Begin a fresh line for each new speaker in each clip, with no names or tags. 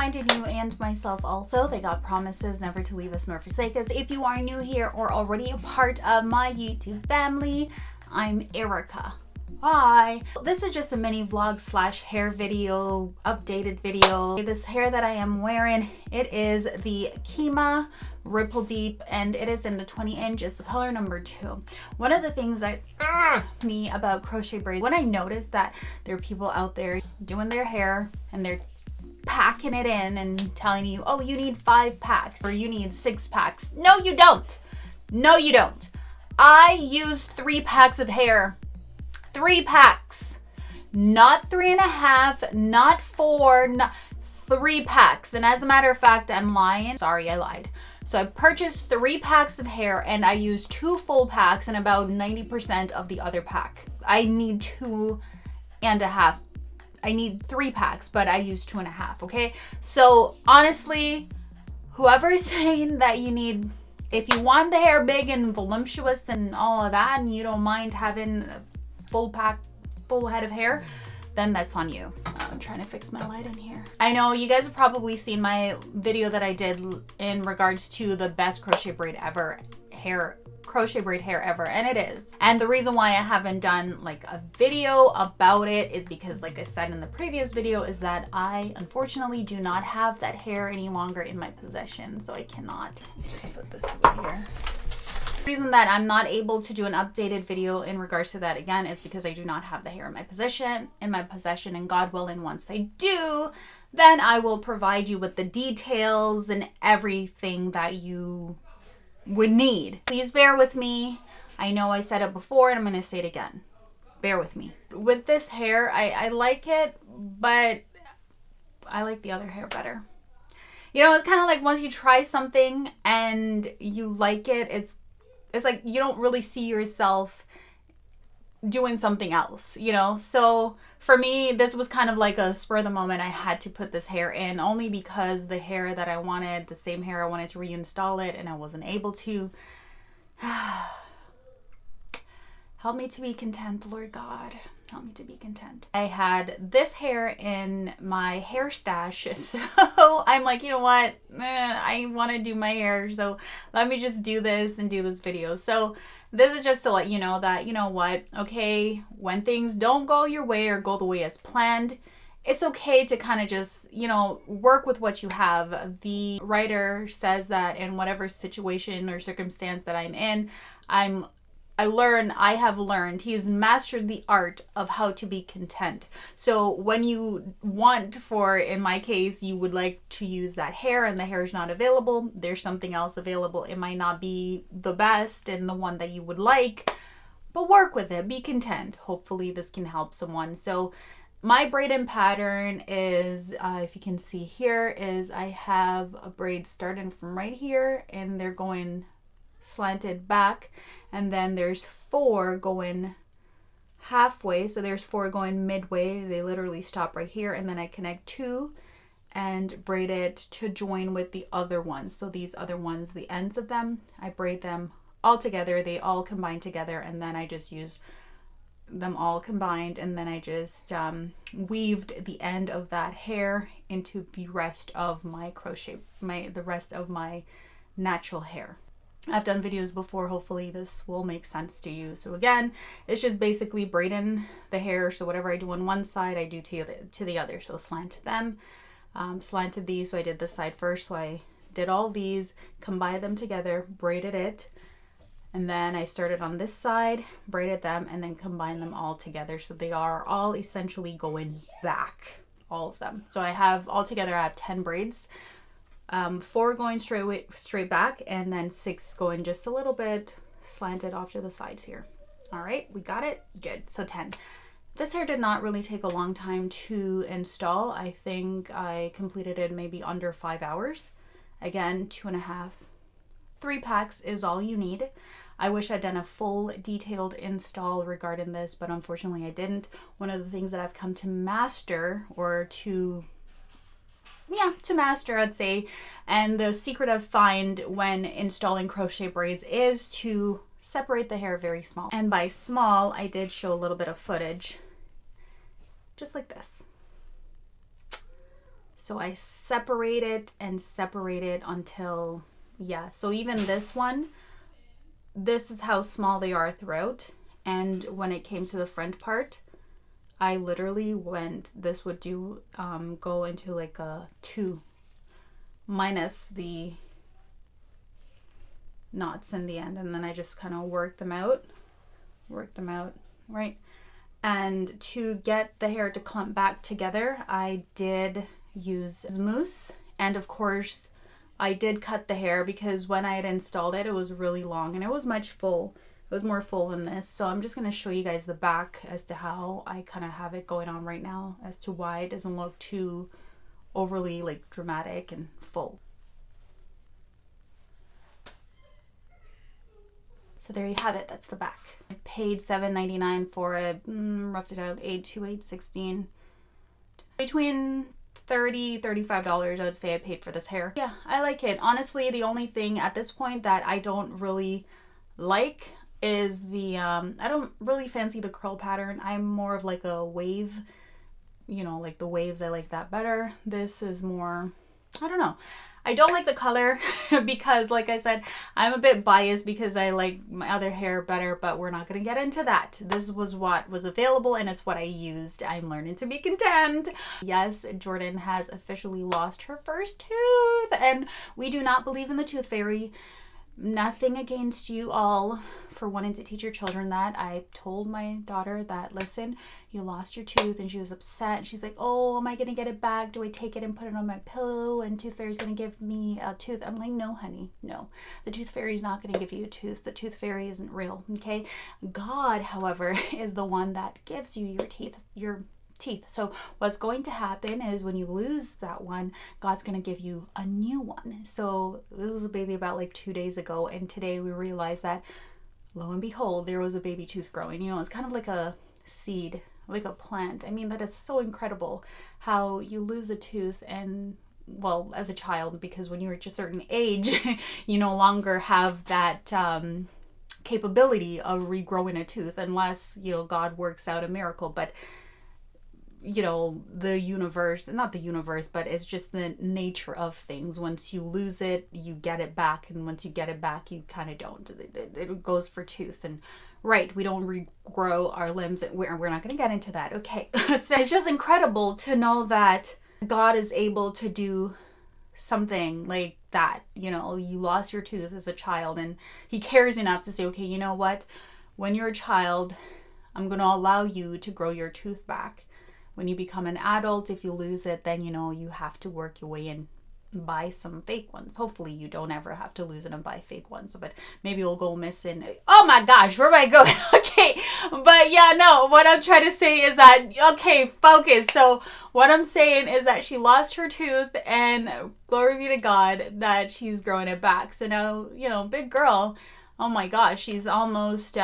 reminded you and myself also that God promises never to leave us nor forsake us. If you are new here or already a part of my YouTube family, I'm Erica. Hi. This is just a mini vlog slash hair video, updated video. This hair that I am wearing, it is the Kima Ripple Deep, and it is in the 20-inch. It's the color number 2. One of the things that me about crochet braids, when I noticed that there are people out there doing their hair and they're packing it in and telling you, oh, you need 5 packs or you need 6 packs. No, you don't. No, you don't. I use 3 packs of hair. 3 packs, not 3.5, not 4, not 3 packs. And as a matter of fact, I'm lying. Sorry, I lied. So I purchased 3 packs of hair and I used 2 full packs and about 90% of the other pack. I need 2.5. I need 3 packs, but I used 2.5, okay? So honestly, whoever is saying that you need, if you want the hair big and voluptuous and all of that, and you don't mind having a full head of hair, then that's on you. I'm trying to fix my light in here. I know you guys have probably seen my video that I did in regards to the best crochet braid ever crochet braid hair ever, and it is. And the reason why I haven't done like a video about it is because, like I said in the previous video, is that I unfortunately do not have that hair any longer in my possession, so I cannot. Just put this away here. The reason that I'm not able to do an updated video in regards to that again is because I do not have the hair in my possession, and God willing, once I do, then I will provide you with the details and everything that you would need. Please bear with me. I know I said it before and I'm going to say it again. Bear with me. With this hair, I like it, but I like the other hair better. You know, it's kind of like once you try something and you like it, it's like you don't really see yourself doing something else, you know? So for me, this was kind of like a spur of the moment. I had to put this hair in only because the hair that I wanted, the same hair I wanted to reinstall it, and I wasn't able to. Help me to be content, Lord God. Help me to be content. I had this hair in my hair stash, so I'm like, you know what? I want to do my hair, so let me just do this and do this video. So this is just to let you know that, you know what, okay, when things don't go your way or go the way as planned, it's okay to kind of just, you know, work with what you have. The writer says that in whatever situation or circumstance that I'm in, I have learned, he's mastered the art of how to be content. So when you want, for, in my case, you would like to use that hair and the hair is not available, there's something else available. It might not be the best and the one that you would like, but work with it, be content. Hopefully this can help someone. So my braiding pattern is, if you can see here, is I have a braid starting from right here and they're going slanted back, and then there's 4 going halfway, so there's 4 going midway. They literally stop right here, and then I connect 2 and braid it to join with the other ones. So these other ones, the ends of them, I braid them all together. They all combine together, and then I just use them all combined, and then I just weaved the end of that hair into the rest of my crochet, the rest of my natural hair. I've done videos before, hopefully this will make sense to you. So again, it's just basically braiding the hair. So whatever I do on one side, I do to the other. So slanted them, slanted these. So I did this side first. So I did all these, combined them together, braided it. And then I started on this side, braided them, and then combined them all together. So they are all essentially going back, all of them. So I have, altogether, I have 10 braids. 4 going straight back, and then 6 going just a little bit slanted off to the sides here. All right, we got it. Good. So 10. This hair did not really take a long time to install. I think I completed it maybe under 5 hours. Again, 2.5. 3 packs is all you need. I wish I'd done a full detailed install regarding this, but unfortunately I didn't. One of the things that I've come to master, or to master, I'd say, and the secret I've found when installing crochet braids is to separate the hair very small. And by small, I did show a little bit of footage, just like this. So I separate it and separate it until, yeah. So even this one, this is how small they are throughout. And when it came to the front part, I literally went, this would do, go into like a 2 minus the knots in the end. And then I just kind of work them out, right? And to get the hair to clump back together, I did use mousse. And of course, I did cut the hair because when I had installed it, it was really long and it was much full. It was more full than this. So I'm just going to show you guys the back as to how I kind of have it going on right now, as to why it doesn't look too overly like dramatic and full. So there you have it. That's the back. I paid $7.99 for it. Roughed it out, 8, 2, 8, 16. Between $30, $35, I would say I paid for this hair. Yeah, I like it. Honestly, the only thing at this point that I don't really like is the, I don't really fancy the curl pattern. I'm more of like a wave, you know, like the waves, I like that better. This is more, I don't know. I don't like the color because, like I said, I'm a bit biased because I like my other hair better, but we're not going to get into that. This was what was available and it's what I used. I'm learning to be content. Yes, Jordan has officially lost her first tooth and we do not believe in the tooth fairy. Nothing against you all for wanting to teach your children that. I told my daughter that, listen, you lost your tooth, and she was upset. She's like, oh, am I going to get it back? Do I take it and put it on my pillow and tooth fairy's going to give me a tooth? I'm like, no, honey, no. The tooth fairy is not going to give you a tooth. The tooth fairy isn't real, okay? God, however, is the one that gives you your teeth, So what's going to happen is when you lose that one, God's going to give you a new one. So this was a baby about like 2 days ago, and today we realized that lo and behold, there was a baby tooth growing. You know, it's kind of like a seed, like a plant. I mean, that is so incredible how you lose a tooth, and well, as a child, because when you reach a certain age, you no longer have that capability of regrowing a tooth unless, you know, God works out a miracle. But you know, the universe, not the universe, but it's just the nature of things. Once you lose it, you get it back. And once you get it back, you kind of don't. It goes for tooth. And right, we don't regrow our limbs. We're not going to get into that. Okay. So it's just incredible to know that God is able to do something like that. You know, you lost your tooth as a child and he cares enough to say, okay, you know what? When you're a child, I'm going to allow you to grow your tooth back. When you become an adult, if you lose it, then, you know, you have to work your way and buy some fake ones. Hopefully you don't ever have to lose it and buy fake ones, but maybe you'll go missing. Oh my gosh, where am I going? Okay, but yeah, no, what I'm trying to say is that, okay, focus. So what I'm saying is that she lost her tooth and glory be to God that she's growing it back. So now, you know, big girl, oh my gosh, she's almost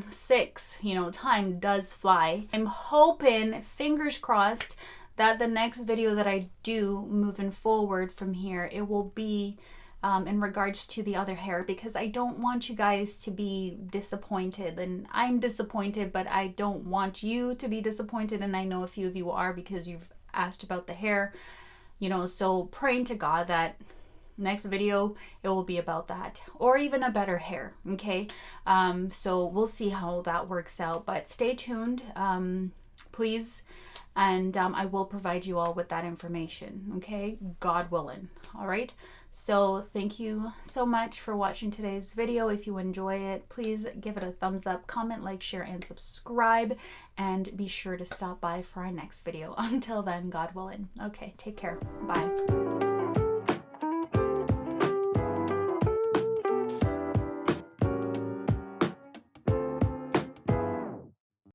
6. You know, time does fly. I'm hoping, fingers crossed, that the next video that I do moving forward from here, it will be in regards to the other hair, because I don't want you guys to be disappointed. And I'm disappointed, but I don't want you to be disappointed. And I know a few of you are because you've asked about the hair, you know, so praying to God that next video it will be about that, or even a better hair. Okay, so we'll see how that works out, but stay tuned, please, and I will provide you all with that information, okay, God willing. All right, so thank you so much for watching today's video. If you enjoy it, please give it a thumbs up, comment, like, share, and subscribe, and be sure to stop by for our next video. Until then, God willing. Okay, take care. Bye.